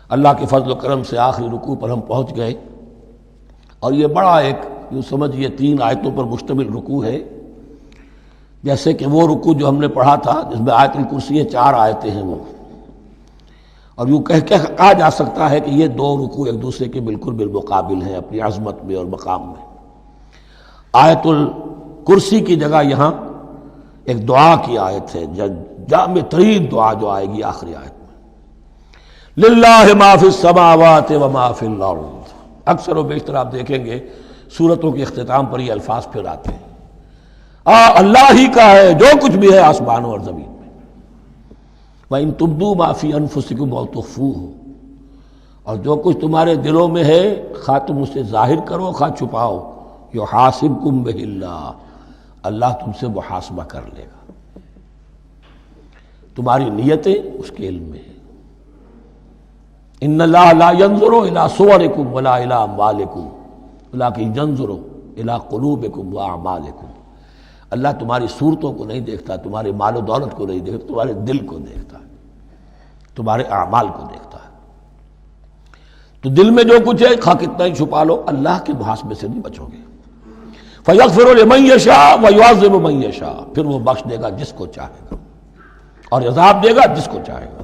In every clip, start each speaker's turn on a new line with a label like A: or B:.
A: اللہ کے فضل و کرم سے آخری رکوع پر ہم پہنچ گئے، اور یہ بڑا ایک یوں سمجھیے 3 آیتوں پر مشتمل رکوع ہے، جیسے کہ وہ رکوع جو ہم نے پڑھا تھا جس میں آیت الکرسی 4 آیتیں ہیں وہ، اور یوں کہا جا سکتا ہے کہ یہ 2 رکوع ایک دوسرے کے بالکل بالمقابل ہیں اپنی عظمت میں اور مقام میں۔ آیت الکرسی کی جگہ یہاں ایک دعا کی آیت ہے، جامع ترین دعا جو آئے گی آخری آیت میں، للہ ما فی السماوات و ما فی الارض۔ اکثر و بیشتر آپ دیکھیں گے سورتوں کے اختتام پر یہ الفاظ پھر آتے ہیں، اللہ ہی کا ہے جو کچھ بھی ہے آسمانوں اور زمین میں۔ وَإِن تُبْدُوا مَا فِي أَنفُسِكُمْ أَوْ تُخْفُوهُ، اور جو کچھ تمہارے دلوں میں ہے خواہ تم اسے ظاہر کرو خواہ چھپاؤ، يُحَاسِبْكُم بِهِ اللَّهُ، اللہ تم سے محاسبہ کر لے گا، تمہاری نیتیں اس کے علم میں ہیں۔ إِنَّ اللَّهَ لَا يَنظُرُ إِلَىٰ صُوَرِكُمْ وَلَا إِلَىٰ أَمْوَالِكُمْ وَلَٰكِنْ يَنظُرُ إِلَىٰ قُلُوبِكُمْ وَأَعْمَالِكُمْ، اللہ تمہاری صورتوں کو نہیں دیکھتا، تمہارے مال و دولت کو نہیں دیکھتا، تمہارے دل کو دیکھتا ہے، تمہارے اعمال کو دیکھتا ہے۔ تو دل میں جو کچھ ہے خواہ کتنا ہی چھپا لو، اللہ کے محاسبے سے نہیں بچو گے۔ فَيَغْفِرُ لِمَن يَشَاءُ وَيُعَذِّبُ مَن يَشَاءُ، پھر وہ بخش دے گا جس کو چاہے گا اور عذاب دے گا جس کو چاہے گا۔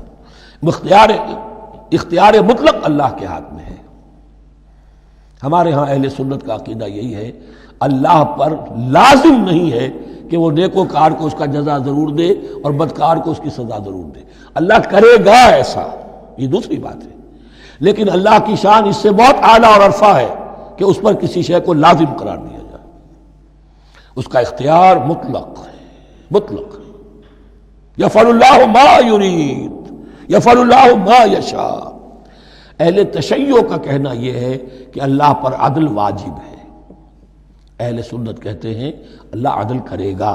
A: اختیار مطلق اللہ کے ہاتھ میں ہے۔ ہمارے ہاں اہل سنت کا عقیدہ یہی ہے، اللہ پر لازم نہیں ہے کہ وہ نیکوکار کو اس کا جزا ضرور دے اور بدکار کو اس کی سزا ضرور دے، اللہ کرے گا ایسا، یہ دوسری بات ہے، لیکن اللہ کی شان اس سے بہت اعلیٰ اور عرفہ ہے کہ اس پر کسی شے کو لازم قرار دیا جائے، اس کا اختیار مطلق ہے، مطلق ہے۔ یفعل اللہ ما یرید، یفعل اللہ ما یشاء۔ اہل تشیع کا کہنا یہ ہے کہ اللہ پر عدل واجب ہے، اہل سنت کہتے ہیں اللہ عدل کرے گا،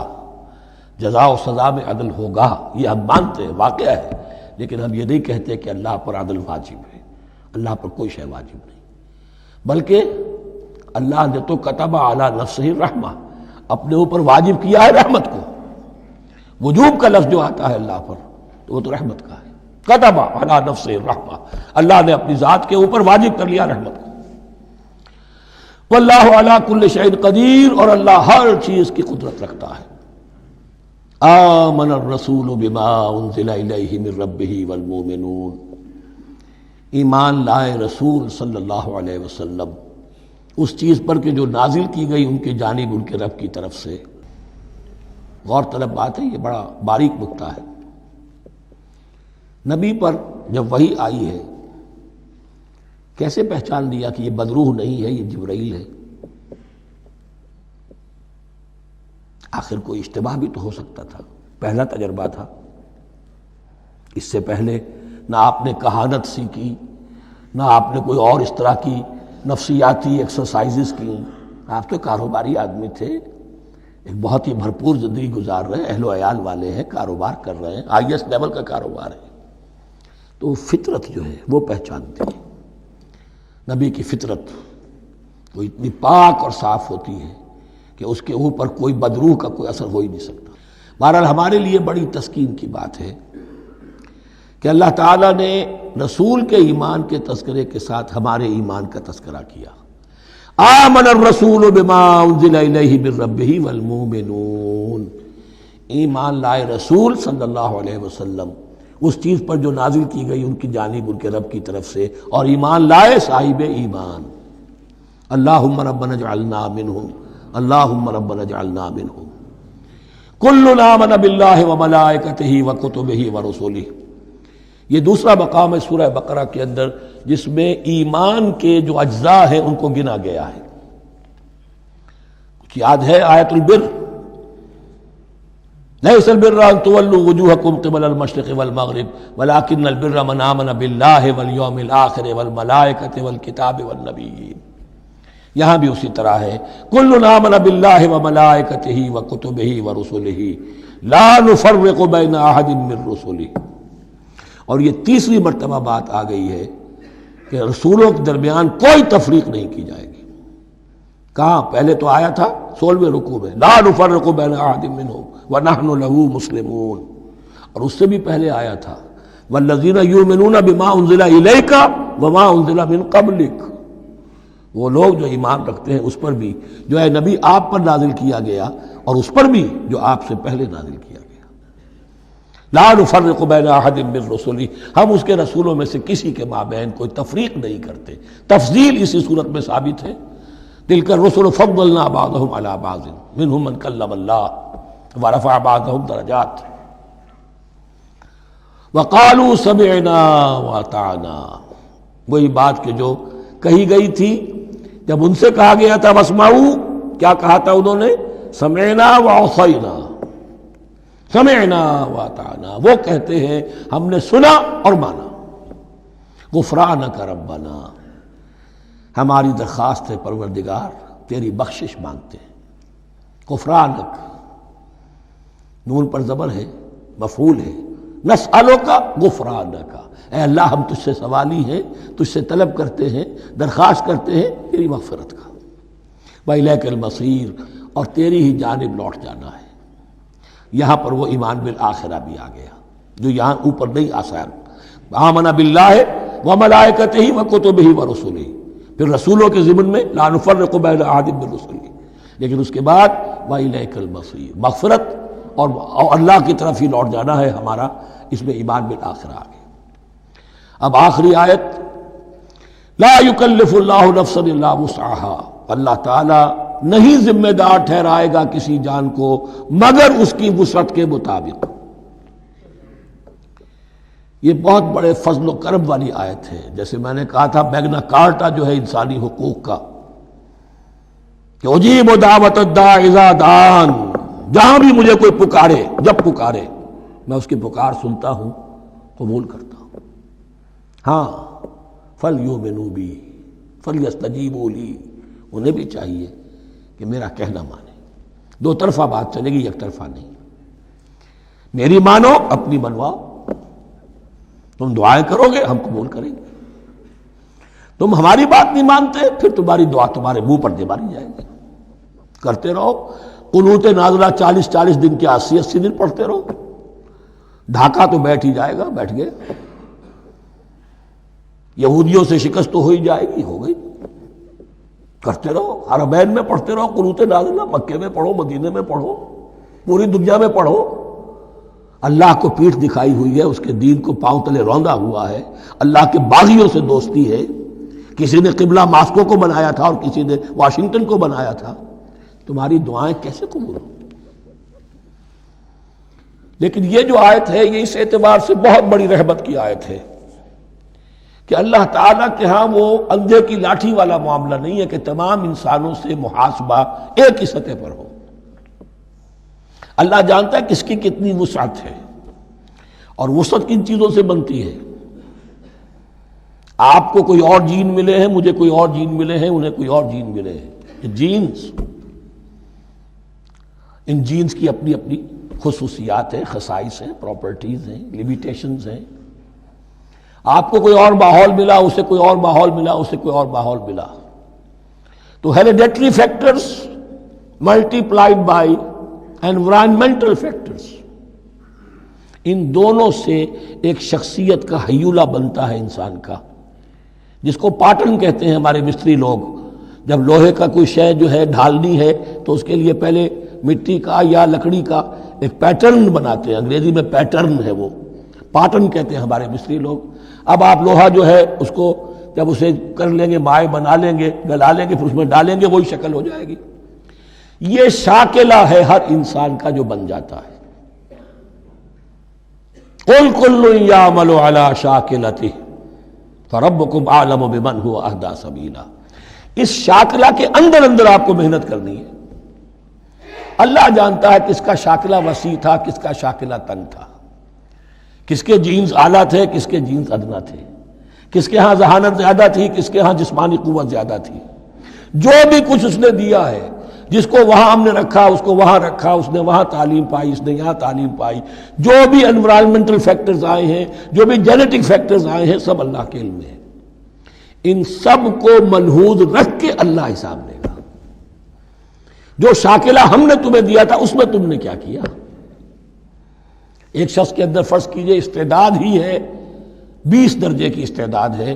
A: جزا و سزا میں عدل ہوگا، یہ ہم مانتے ہیں، واقعہ ہے، لیکن ہم یہ نہیں کہتے کہ اللہ پر عدل واجب ہے، اللہ پر کوئی شے واجب نہیں، بلکہ اللہ نے تو کتب علی نفسہ الرحمہ، اپنے اوپر واجب کیا ہے رحمت کو۔ وجوب کا لفظ جو آتا ہے اللہ پر تو وہ تو رحمت کا ہے، کتب علی نفسہ الرحمہ، اللہ نے اپنی ذات کے اوپر واجب کر لیا رحمت کو۔ واللہ علی کل شیء قدیر، اور اللہ ہر چیز کی قدرت رکھتا ہے۔ آمن الرسول بما انزل الیہ من ربہ والمؤمنون، ایمان لائے رسول صلی اللہ علیہ وسلم اس چیز پر کہ جو نازل کی گئی ان کی جانب ان کے رب کی طرف سے۔ غور طلب بات ہے، یہ بڑا باریک نکتہ ہے۔ نبی پر جب وحی آئی ہے کیسے پہچان لیا کہ یہ بدروح نہیں ہے، یہ جبرائیل ہے؟ آخر کوئی اشتباہ بھی تو ہو سکتا تھا، پہلا تجربہ تھا، اس سے پہلے نہ آپ نے کہانت سیکھی، نہ آپ نے کوئی اور اس طرح کی نفسیاتی ایکسرسائزز کی، آپ تو کاروباری آدمی تھے، ایک بہت ہی بھرپور زندگی گزار رہے ہیں، اہل و عیال والے ہیں، کاروبار کر رہے ہیں، ہائیسٹ لیول کا کاروبار ہے، تو فطرت جو ہے وہ پہچانتے ہیں۔ نبی کی فطرت وہ اتنی پاک اور صاف ہوتی ہے کہ اس کے اوپر کوئی بدروح کا کوئی اثر ہو ہی نہیں سکتا۔ بہرحال ہمارے لیے بڑی تسکین کی بات ہے کہ اللہ تعالیٰ نے رسول کے ایمان کے تذکرے کے ساتھ ہمارے ایمان کا تذکرہ کیا۔ آمن الرسول بما انزل الیہ من ربہ والمؤمنون، ایمان لائے رسول صلی اللہ علیہ وسلم اس چیز پر جو نازل کی گئی ان کی جانب ان کے رب کی طرف سے، اور ایمان لائے صاحب ایمان۔ اللہم ربنا اجعلنا منہم، اللہم ربنا اجعلنا منہم۔ کل آمن باللہ وملائکتہ وکتبہ ورسلہ، یہ دوسرا مقام ہے سورہ بقرہ کے اندر جس میں ایمان کے جو اجزاء ہیں ان کو گنا گیا ہے۔ کچھ یاد ہے آیت البر، لیس البر ان تولوا وجوہکم قبل المشرق والمغرب ولکن البر من آمن باللہ والیوم الآخر والملائکۃ والکتاب والنبیین، یہاں بھی اسی طرح ہے، کل آمن باللہ وملائکتہ وکتبہ ورسلہ لا نفرق بین احد من رسلہ۔ اور یہ تیسری مرتبہ بات آ گئی ہے کہ رسولوں کے درمیان کوئی تفریق نہیں کی جائے گی۔ کہاں؟ پہلے تو آیا تھا 16ویں رکوع میں، لا نفرق بین احد منہم ونحن لہ مسلمون، اور اس سے بھی پہلے آیا تھا والذین یؤمنون بما انزل الیک وما انزل من قبلک، وہ لوگ جو ایمان رکھتے ہیں اس پر بھی جو ہے نبی آپ پر نازل کیا گیا اور اس پر بھی جو آپ سے پہلے نازل کیا گیا۔ لا نفرق بین احد من رسلہ، ہم اس کے رسولوں میں سے کسی کے مابین کوئی تفریق نہیں کرتے۔ تفضیل اسی صورت میں ثابت ہے، تلک الرسل فضلنا بعضهم علی بعض منهم من کلم اللہ ورفع بعضهم درجات وقالوا سمعنا واطعنا، وہی بات کہ جو کہی گئی تھی جب ان سے کہا گیا تھا واسمعوا، کیا کہا تھا انہوں نے؟ سمعنا وعصینا، سمعنا واطعنا، وہ کہتے ہیں ہم نے سنا اور مانا۔ غفرانک ربنا، ہماری درخواست ہے پروردگار، تیری بخشش مانگتے ہیں۔ غفرانک، نون پر زبر ہے، مفعول ہے، نسألک غفرانک، اے اللہ ہم تجھ سے سوالی ہیں، تجھ سے طلب کرتے ہیں، درخواست کرتے ہیں تیری مغفرت کا۔ وإلیک المصیر، اور تیری ہی جانب لوٹ جانا ہے۔ یہاں پر وہ ایمان بالآخرہ بھی آ گیا جو یہاں اوپر نہیں آسان۔ آمن باللہ وملائکتہ وکتبہ ورسلہ، پھر رسولوں کے ضمن میں لا نفرق بین احد من رسلہ، لیکن اس کے بعد وإلیک المصیر، مغفرت اور اللہ کی طرف ہی لوٹ جانا ہے ہمارا، اس میں ایمان بالآخرہ آ گیا۔ اب آخری آیت، لا یکلف اللہ نفسا الا وسعها، اللہ تعالی نہیں ذمہ دار ٹھہرائے گا کسی جان کو مگر اس کی وسعت کے مطابق۔ یہ بہت بڑے فضل و کرم والی آیت ہے، جیسے میں نے کہا تھا میگنا کارٹا جو ہے انسانی حقوق کا، کہ اجیب دعوت الداع اذا دعان، جہاں بھی مجھے کوئی پکارے، جب پکارے میں اس کی پکار سنتا ہوں، قبول کرتا ہوں۔ ہاں فَلْيُؤْمِنُوا بِي فَلْيَسْتَجِيبُوا لِي، انہیں بھی چاہیے کہ میرا کہنا مانے۔ دو طرفہ بات چلے گی، یک طرفہ نہیں۔ میری مانو، اپنی منواؤ۔ تم دعائیں کرو گے ہم قبول کریں گے، تم ہماری بات نہیں مانتے پھر تمہاری دعا تمہارے منہ پر دے ماری جائے گی۔ کرتے رہو قنوت نازلہ 40 دن کے 80 دن پڑھتے رہو، ڈھاکہ تو بیٹھ ہی جائے گا، بیٹھ گئے۔ یہودیوں سے شکست تو ہو ہی جائے گی، ہو گئی۔ کرتے رہو، حرمین میں پڑھتے رہو قنوت نازلہ، مکے میں پڑھو، مدینے میں پڑھو، پوری دنیا میں پڑھو۔ اللہ کو پیٹھ دکھائی ہوئی ہے، اس کے دین کو پاؤں تلے روندا ہوا ہے، اللہ کے باغیوں سے دوستی ہے۔ کسی نے قبلہ ماسکو کو بنایا تھا اور کسی نے واشنگٹن کو بنایا تھا، تمہاری دعائیں کیسے قبول ہوں؟ لیکن یہ جو آیت ہے یہ اس اعتبار سے بہت بڑی رحمت کی آیت ہے کہ اللہ تعالیٰ کے ہاں وہ اندھے کی لاٹھی والا معاملہ نہیں ہے کہ تمام انسانوں سے محاسبہ ایک ہی سطح پر ہو۔ اللہ جانتا ہے کس کی کتنی وسعت ہے، اور وسعت کن چیزوں سے بنتی ہے۔ آپ کو کوئی اور جین ملے ہیں، مجھے کوئی اور جین ملے ہیں، انہیں کوئی اور جین ملے ہیں، یہ جینز، ان جینز کی اپنی اپنی خصوصیات ہیں، خصائص ہیں، پراپرٹیز ہیں، لیمیٹیشنز ہیں۔ آپ کو کوئی اور ماحول ملا، اسے کوئی اور ماحول ملا، اسے کوئی اور ماحول ملا، تو hereditary factors multiplied by environmental factors, ان دونوں سے ایک شخصیت کا ہیولہ بنتا ہے انسان کا، جس کو پیٹرن کہتے ہیں ہمارے مستری لوگ۔ جب لوہے کا کوئی شے جو ہے ڈھالنی ہے تو اس کے لیے پہلے مٹی کا یا لکڑی کا ایک پیٹرن بناتے ہیں، انگریزی میں پیٹرن ہے، وہ پیٹرن کہتے ہیں ہمارے مستری لوگ۔ اب آپ لوہا جو ہے اس کو جب اسے کر لیں گے، مائع بنا لیں گے، گلا لیں گے، پھر اس میں ڈالیں گے، وہی شکل ہو جائے گی۔ یہ شاکلہ ہے ہر انسان کا جو بن جاتا ہے۔ قُلْ كُلٌّ يَعْمَلُ عَلَى شَاكِلَتِهِ فَرَبُّكُمْ أَعْلَمُ بِمَنْ هُوَ أَهْدَىٰ سَبِيلًا۔ اس شاکلہ کے اندر آپ کو محنت کرنی ہے۔ اللہ جانتا ہے کس کا شاکلہ وسیع تھا، کس کا شاکلہ تنگ تھا، کس کے جینز اعلیٰ تھے، کس کے جینز ادنا تھے، کس کے ہاں ذہانت زیادہ تھی، کس کے ہاں جسمانی قوت زیادہ تھی۔ جو بھی کچھ اس نے دیا ہے، جس کو وہاں ہم نے رکھا اس کو وہاں رکھا، اس نے وہاں تعلیم پائی، اس نے یہاں تعلیم پائی، جو بھی انوائرمنٹل فیکٹرز آئے ہیں، جو بھی جینیٹک فیکٹرز آئے ہیں، سب اللہ کے علم میں ہے۔ ان سب کو ملحوظ رکھ کے اللہ حساب لے گا۔ جو شاکلہ ہم نے تمہیں دیا تھا اس میں تم نے کیا کیا؟ ایک شخص کے اندر فرض کیجئے استعداد ہی ہے 20 درجے کی استعداد ہے،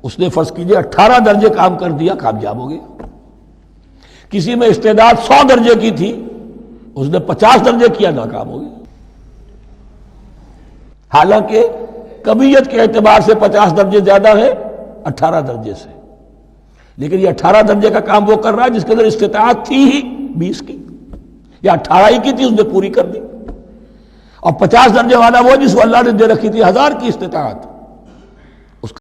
A: اس نے فرض کیجئے 18 درجے کام کر دیا، کامیاب ہو گیا۔ کسی میں استعداد 100 درجے کی تھی، اس نے 50 درجے کیا، ناکام ہو گیا۔ حالانکہ کمیت کے اعتبار سے 50 درجے زیادہ ہے 18 درجے سے، لیکن یہ 18 درجے کا کام وہ کر رہا ہے جس کے اندر استطاعت تھی ہی 20 کی، یا 18 ہی کی تھی، اس نے پوری کر دی۔ اور 50 درجے والا وہ جس کو اللہ نے دے رکھی تھی 1000 کی استطاعت،